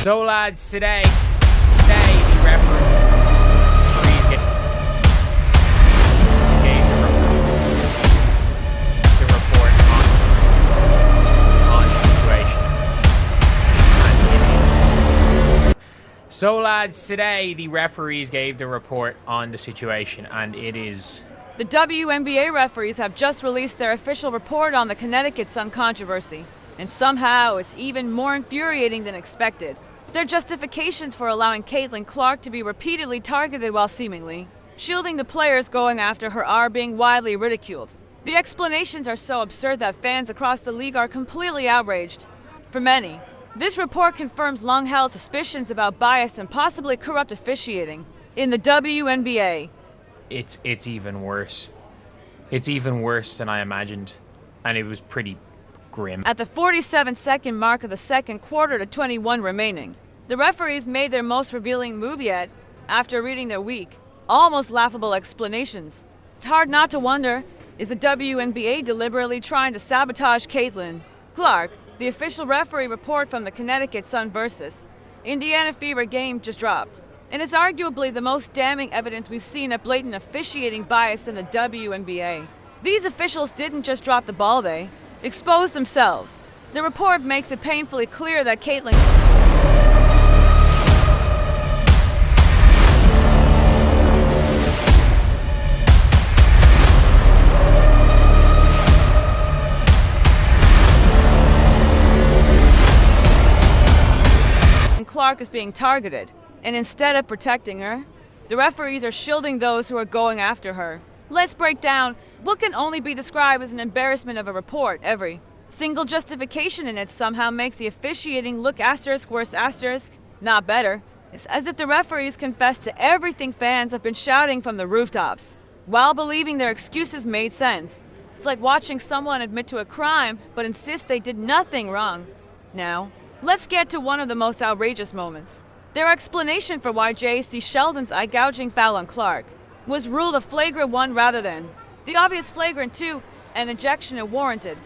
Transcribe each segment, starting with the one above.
So lads, today the referees gave the report on the situation. So lads, today the referees gave the report on the situation, and it is... The WNBA referees have just released their official report on the Connecticut Sun controversy, and somehow it's even more infuriating than expected. Their justifications for allowing Caitlin Clark to be repeatedly targeted while seemingly shielding the players going after her are being widely ridiculed. The explanations are so absurd that fans across the league are completely outraged. For many, this report confirms long-held suspicions about biased and possibly corrupt officiating in the WNBA. It's even worse. It's even worse than I imagined, and it was pretty grim. At the 47-second mark of the second quarter to 21 remaining, the referees made their most revealing move yet after reading their weak, almost laughable explanations. It's hard not to wonder, is the WNBA deliberately trying to sabotage Caitlin Clark? The official referee report from the Connecticut Sun versus Indiana Fever game just dropped, and it's arguably the most damning evidence we've seen of blatant officiating bias in the WNBA. These officials didn't just drop the ball, they exposed themselves. The report makes it painfully clear that Caitlin Clark is being targeted, and instead of protecting her, the referees are shielding those who are going after her. Let's break down what can only be described as an embarrassment of a report. Every single justification in it somehow makes the officiating look worse not better. It's as if the referees confess to everything fans have been shouting from the rooftops, while believing their excuses made sense. It's like watching someone admit to a crime, but insist they did nothing wrong. Now, let's get to one of the most outrageous moments. Their explanation for why jacy Sheldon's eye-gouging foul on Clark was ruled a flagrant 1 rather than the obvious flagrant 2, and ejection it warranted.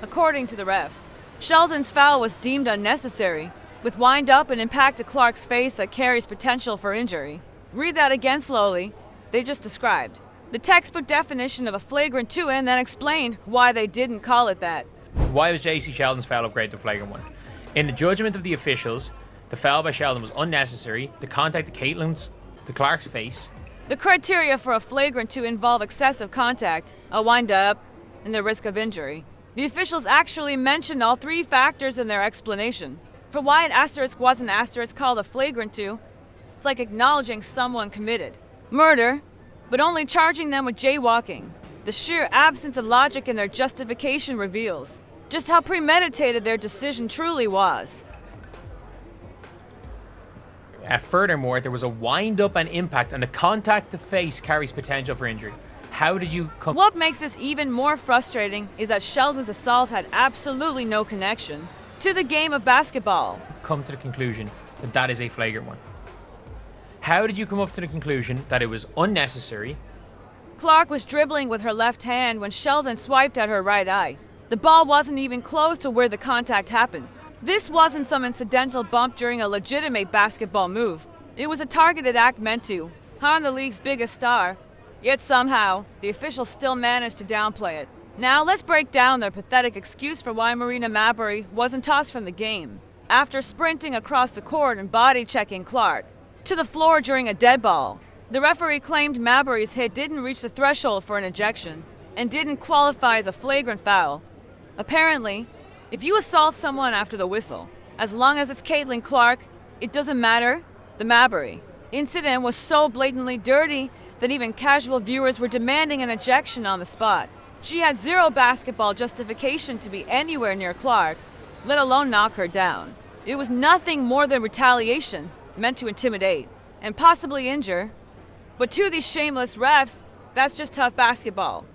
According to the refs, Sheldon's foul was deemed unnecessary, with wind-up and impact to Clark's face that carries potential for injury. Read that again slowly. They just described the textbook definition of a flagrant 2 and then explained why they didn't call it that. Why was jacy Sheldon's foul upgraded to flagrant 1? In the judgment of the officials, the foul by Sheldon was unnecessary. The contact to Clark's face. The criteria for a flagrant 2 involve excessive contact, a wind-up, and the risk of injury. The officials actually mentioned all 3 factors in their explanation. For why an asterisk wasn't called a flagrant 2, it's like acknowledging someone committed murder, but only charging them with jaywalking. The sheer absence of logic in their justification reveals just how premeditated their decision truly was. Furthermore, there was a wind-up and impact, and the contact to face carries potential for injury. How did you come... What makes this even more frustrating is that Sheldon's assault had absolutely no connection to the game of basketball. Come to the conclusion that that is a flagrant 1. How did you come up to the conclusion that it was unnecessary? Clark was dribbling with her left hand when Sheldon swiped at her right eye. The ball wasn't even close to where the contact happened. This wasn't some incidental bump during a legitimate basketball move. It was a targeted act meant to harm the league's biggest star. Yet somehow, the officials still managed to downplay it. Now let's break down their pathetic excuse for why Marina Mabrey wasn't tossed from the game after sprinting across the court and body-checking Clark to the floor during a dead ball. The referee claimed Mabrey's hit didn't reach the threshold for an ejection and didn't qualify as a flagrant foul. Apparently, if you assault someone after the whistle, as long as it's Caitlin Clark, it doesn't matter. The Mabrey incident was so blatantly dirty that even casual viewers were demanding an ejection on the spot. She had zero basketball justification to be anywhere near Clark, let alone knock her down. It was nothing more than retaliation, meant to intimidate and possibly injure. But to these shameless refs, that's just tough basketball.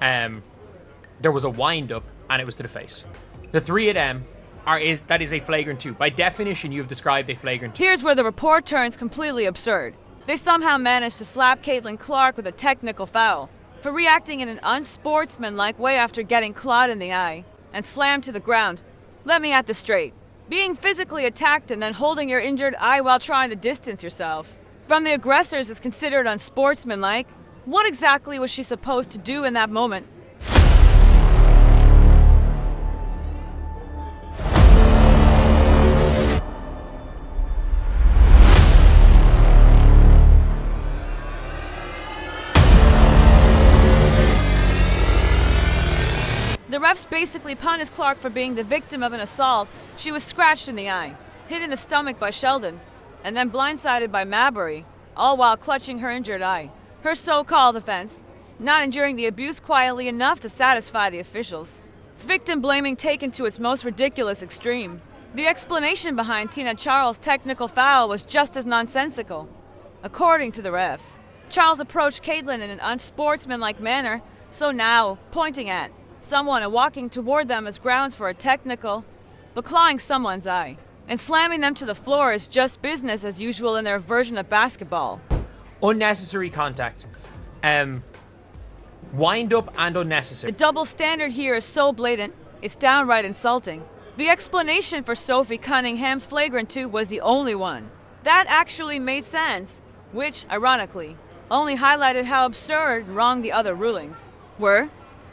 There was a wind-up, and it was to the face. The 3 of them that is a flagrant 2. By definition, you've described a flagrant 2. Here's where the report turns completely absurd. They somehow managed to slap Caitlin Clark with a technical foul for reacting in an unsportsmanlike way after getting clawed in the eye and slammed to the ground. Let me at this straight. Being physically attacked and then holding your injured eye while trying to distance yourself from the aggressors is considered unsportsmanlike. What exactly was she supposed to do in that moment? The refs basically punished Clark for being the victim of an assault. She was scratched in the eye, hit in the stomach by Sheldon, and then blindsided by Mabrey, all while clutching her injured eye. Her so-called offense, not enduring the abuse quietly enough to satisfy the officials. It's victim blaming taken to its most ridiculous extreme. The explanation behind Tina Charles' technical foul was just as nonsensical. According to the refs, Charles approached Caitlin in an unsportsmanlike manner, so now, pointing at someone and walking toward them as grounds for a technical, but clawing someone's eye and slamming them to the floor is just business as usual in their version of basketball. Unnecessary contact. Wind up and unnecessary. The double standard here is so blatant, it's downright insulting. The explanation for Sophie Cunningham's flagrant 2 was the only one that actually made sense, which, ironically, only highlighted how absurd and wrong the other rulings were.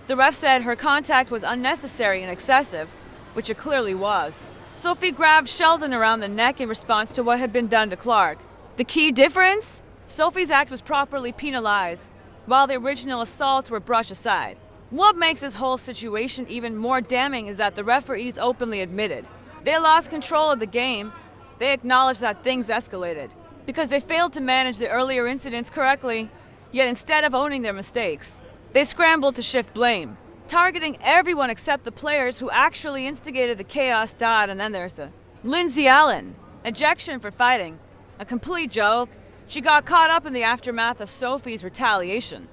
The ref said her contact was unnecessary and excessive, which it clearly was. Sophie grabbed Sheldon around the neck in response to what had been done to Clark. The key difference? Sophie's act was properly penalized, while the original assaults were brushed aside. What makes this whole situation even more damning is that the referees openly admitted they lost control of the game. They acknowledged that things escalated because they failed to manage the earlier incidents correctly, yet instead of owning their mistakes, they scrambled to shift blame, targeting everyone except the players who actually instigated the chaos. And then there's the Lindsay Allen, ejection for fighting. A complete joke. She got caught up in the aftermath of Sophie's retaliation.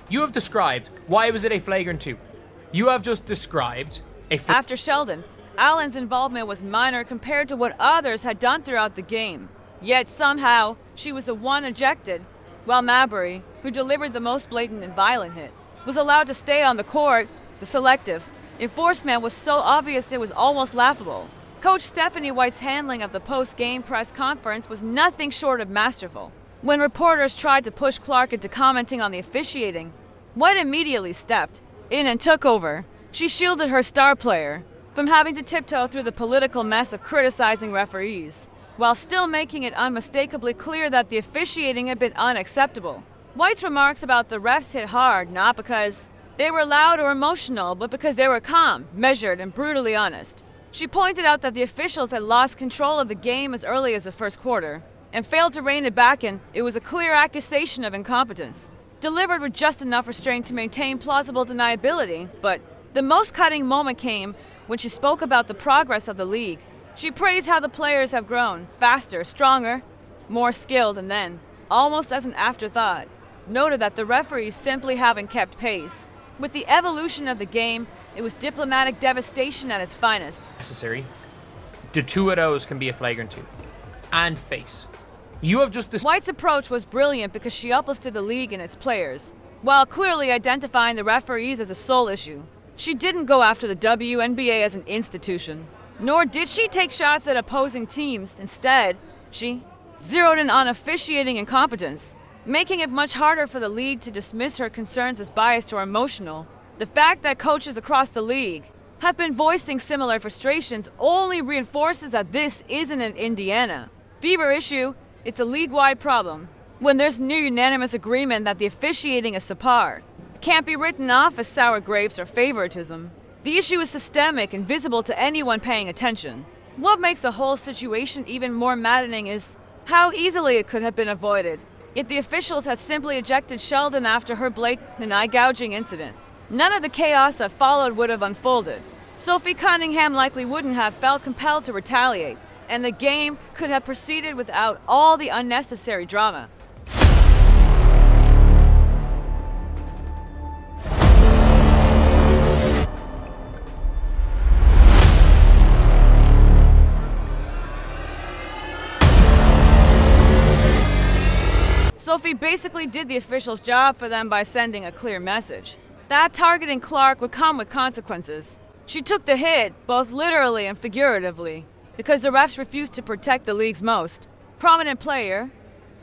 You have described why was it a flagrant 2. You have just described After Sheldon, Allen's involvement was minor compared to what others had done throughout the game. Yet somehow, she was the one ejected, while Mabrey, who delivered the most blatant and violent hit, was allowed to stay on the court. The selective enforcement was so obvious it was almost laughable. Coach Stephanie White's handling of the post-game press conference was nothing short of masterful. When reporters tried to push Clark into commenting on the officiating, White immediately stepped in and took over. She shielded her star player from having to tiptoe through the political mess of criticizing referees, while still making it unmistakably clear that the officiating had been unacceptable. White's remarks about the refs hit hard, not because they were loud or emotional, but because they were calm, measured, and brutally honest. She pointed out that the officials had lost control of the game as early as the first quarter and failed to rein it back in. It was a clear accusation of incompetence, delivered with just enough restraint to maintain plausible deniability. But the most cutting moment came when she spoke about the progress of the league. She praised how the players have grown, faster, stronger, more skilled, and then, almost as an afterthought, noted that the referees simply haven't kept pace. With the evolution of the game, it was diplomatic devastation at its finest. Necessary. The 2 of those can be a flagrant 2. And face. You have just White's approach was brilliant because she uplifted the league and its players, while clearly identifying the referees as a sole issue. She didn't go after the WNBA as an institution, nor did she take shots at opposing teams. Instead, she zeroed in on officiating incompetence, making it much harder for the league to dismiss her concerns as biased or emotional. The fact that coaches across the league have been voicing similar frustrations only reinforces that this isn't an Indiana fever issue, it's a league-wide problem. When there's near unanimous agreement that the officiating is subpar, it can't be written off as sour grapes or favoritism. The issue is systemic and visible to anyone paying attention. What makes the whole situation even more maddening is how easily it could have been avoided if the officials had simply ejected Sheldon after her blatant eye-gouging incident. None of the chaos that followed would have unfolded. Sophie Cunningham likely wouldn't have felt compelled to retaliate, and the game could have proceeded without all the unnecessary drama. Sophie basically did the officials' job for them by sending a clear message that targeting Clark would come with consequences. She took the hit, both literally and figuratively, because the refs refused to protect the league's most prominent player.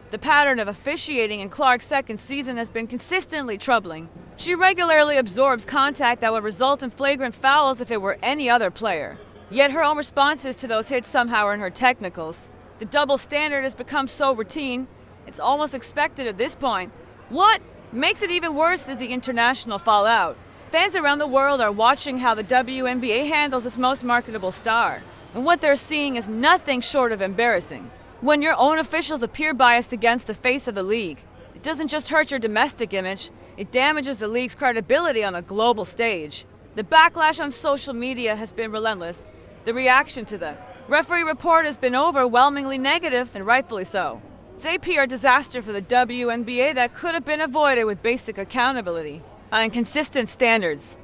The pattern of officiating in Clark's second season has been consistently troubling. She regularly absorbs contact that would result in flagrant fouls if it were any other player. Yet her own responses to those hits somehow earn her technicals. The double standard has become so routine, it's almost expected at this point. What makes it even worse is the international fallout. Fans around the world are watching how the WNBA handles its most marketable star, and what they're seeing is nothing short of embarrassing. When your own officials appear biased against the face of the league, it doesn't just hurt your domestic image, it damages the league's credibility on a global stage. The backlash on social media has been relentless. The reaction to the referee report has been overwhelmingly negative, and rightfully so. It's a PR disaster for the WNBA that could have been avoided with basic accountability and consistent standards.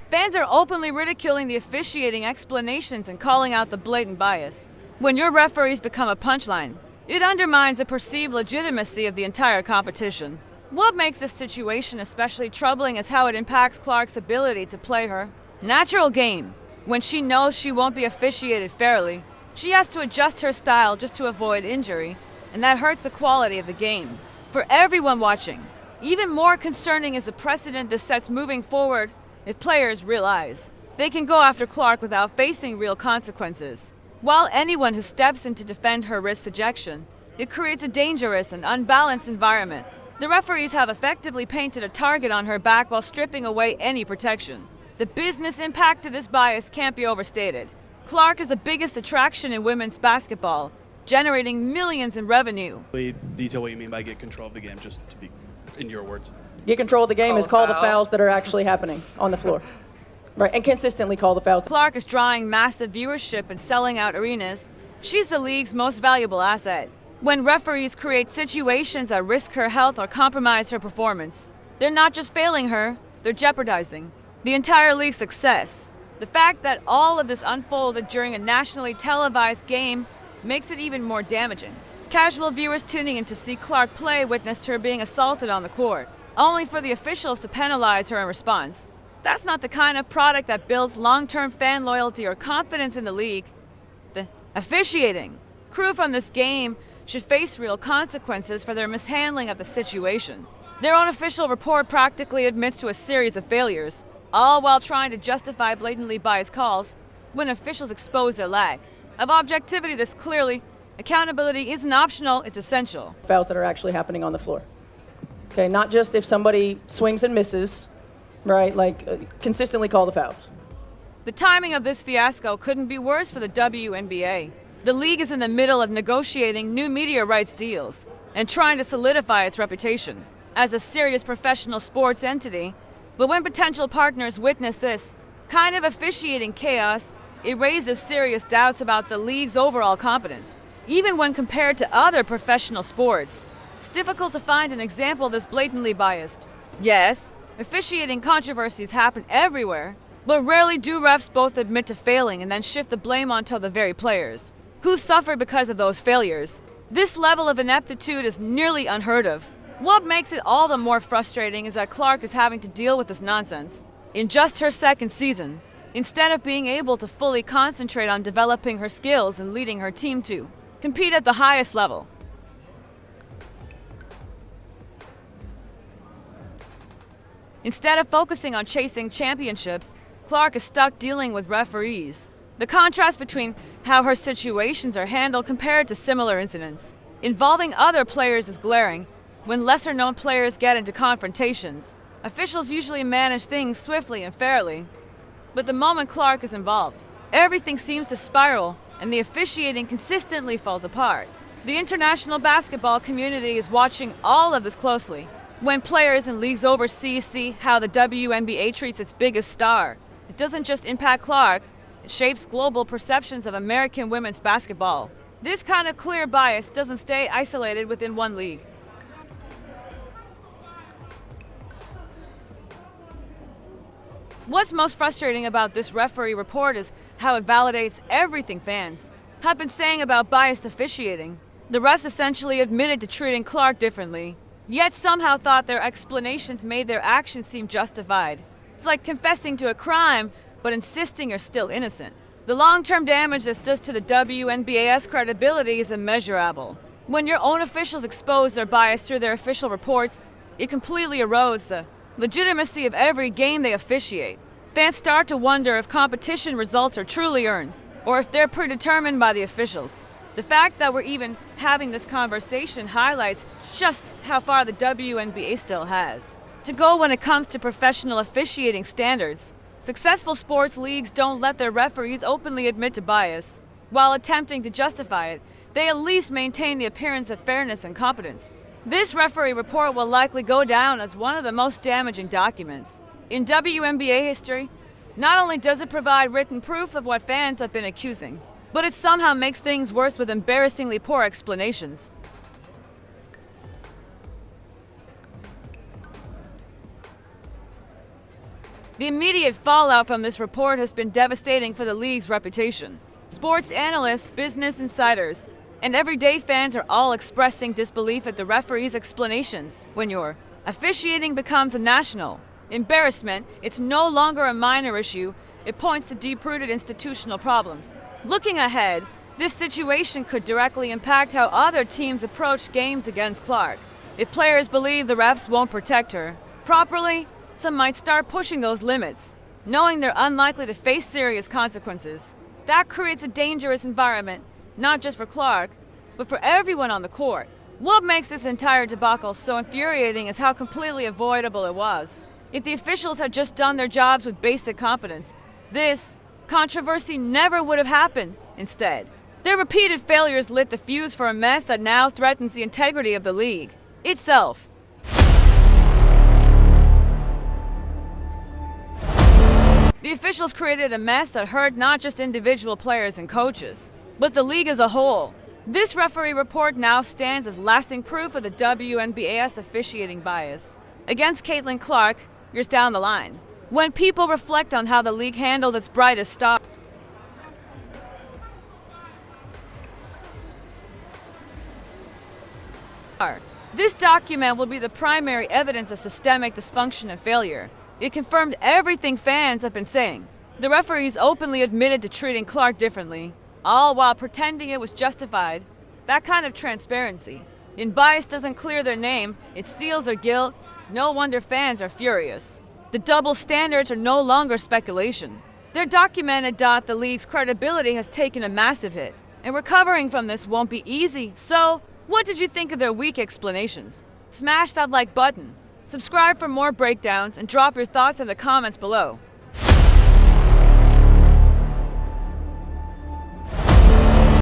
Fans are openly ridiculing the officiating explanations and calling out the blatant bias. When your referees become a punchline, it undermines the perceived legitimacy of the entire competition. What makes this situation especially troubling is how it impacts Clark's ability to play her natural game. When she knows she won't be officiated fairly, she has to adjust her style just to avoid injury, and that hurts the quality of the game. For everyone watching, even more concerning is the precedent this sets moving forward. If players realize they can go after Clark without facing real consequences, while anyone who steps in to defend her risks ejection, it creates a dangerous and unbalanced environment. The referees have effectively painted a target on her back while stripping away any protection. The business impact of this bias can't be overstated. Clark is the biggest attraction in women's basketball, generating millions in revenue. Detail what you mean by get control of the game, just to be in your words. Get control of the game is call the fouls that are actually happening on the floor. Right, and consistently call the fouls. Clark is drawing massive viewership and selling out arenas. She's the league's most valuable asset. When referees create situations that risk her health or compromise her performance, they're not just failing her, they're jeopardizing the entire league's success. The fact that all of this unfolded during a nationally televised game makes it even more damaging. Casual viewers tuning in to see Clark play witnessed her being assaulted on the court, only for the officials to penalize her in response. That's not the kind of product that builds long-term fan loyalty or confidence in the league. The officiating crew from this game should face real consequences for their mishandling of the situation. Their own official report practically admits to a series of failures, all while trying to justify blatantly biased calls when officials expose their lack of objectivity. This clearly, accountability isn't optional, it's essential. Fouls that are actually happening on the floor. Okay, not just if somebody swings and misses, right? Consistently call the fouls. The timing of this fiasco couldn't be worse for the WNBA. The league is in the middle of negotiating new media rights deals and trying to solidify its reputation as a serious professional sports entity. But when potential partners witness this kind of officiating chaos, it raises serious doubts about the league's overall competence. Even when compared to other professional sports, it's difficult to find an example this blatantly biased. Yes, officiating controversies happen everywhere, but rarely do refs both admit to failing and then shift the blame onto the very players who suffered because of those failures. This level of ineptitude is nearly unheard of. What makes it all the more frustrating is that Clark is having to deal with this nonsense in just her second season, instead of being able to fully concentrate on developing her skills and leading her team to compete at the highest level. Instead of focusing on chasing championships, Clark is stuck dealing with referees. The contrast between how her situations are handled compared to similar incidents involving other players is glaring. When lesser-known players get into confrontations, officials usually manage things swiftly and fairly. But the moment Clark is involved, everything seems to spiral, and the officiating consistently falls apart. The international basketball community is watching all of this closely. When players and leagues overseas see how the WNBA treats its biggest star, it doesn't just impact Clark, it shapes global perceptions of American women's basketball. This kind of clear bias doesn't stay isolated within one league. What's most frustrating about this referee report is how it validates everything fans have been saying about biased officiating. The refs essentially admitted to treating Clark differently, yet somehow thought their explanations made their actions seem justified. It's like confessing to a crime, but insisting you're still innocent. The long-term damage this does to the WNBA's credibility is immeasurable. When your own officials expose their bias through their official reports, it completely erodes the legitimacy of every game they officiate. Fans start to wonder if competition results are truly earned, or if they're predetermined by the officials. The fact that we're even having this conversation highlights just how far the WNBA still has to go when it comes to professional officiating standards. Successful sports leagues don't let their referees openly admit to bias. While attempting to justify it, they at least maintain the appearance of fairness and competence. This referee report will likely go down as one of the most damaging documents in WNBA history. Not only does it provide written proof of what fans have been accusing, but it somehow makes things worse with embarrassingly poor explanations. The immediate fallout from this report has been devastating for the league's reputation. Sports analysts, business insiders, and everyday fans are all expressing disbelief at the referee's explanations. When your officiating becomes a national embarrassment, it's no longer a minor issue. It points to deep-rooted institutional problems. Looking ahead, this situation could directly impact how other teams approach games against Clark. If players believe the refs won't protect her properly, some might start pushing those limits, knowing they're unlikely to face serious consequences. That creates a dangerous environment, not just for Clark, but for everyone on the court. What makes this entire debacle so infuriating is how completely avoidable it was. If the officials had just done their jobs with basic competence, this controversy never would have happened. Instead, their repeated failures lit the fuse for a mess that now threatens the integrity of the league itself. The officials created a mess that hurt not just individual players and coaches, but the league as a whole. This referee report now stands as lasting proof of the WNBA's officiating bias. Against Caitlin Clark, years down the line, when people reflect on how the league handled its brightest star. This document will be the primary evidence of systemic dysfunction and failure. It confirmed everything fans have been saying. The referees openly admitted to treating Clark differently, all while pretending it was justified. That kind of transparency, when bias doesn't clear their name, it seals their guilt. No wonder fans are furious. The double standards are no longer speculation. They're documented. The league's credibility has taken a massive hit, and recovering from this won't be easy. So, what did you think of their weak explanations? Smash that like button, subscribe for more breakdowns, and drop your thoughts in the comments below.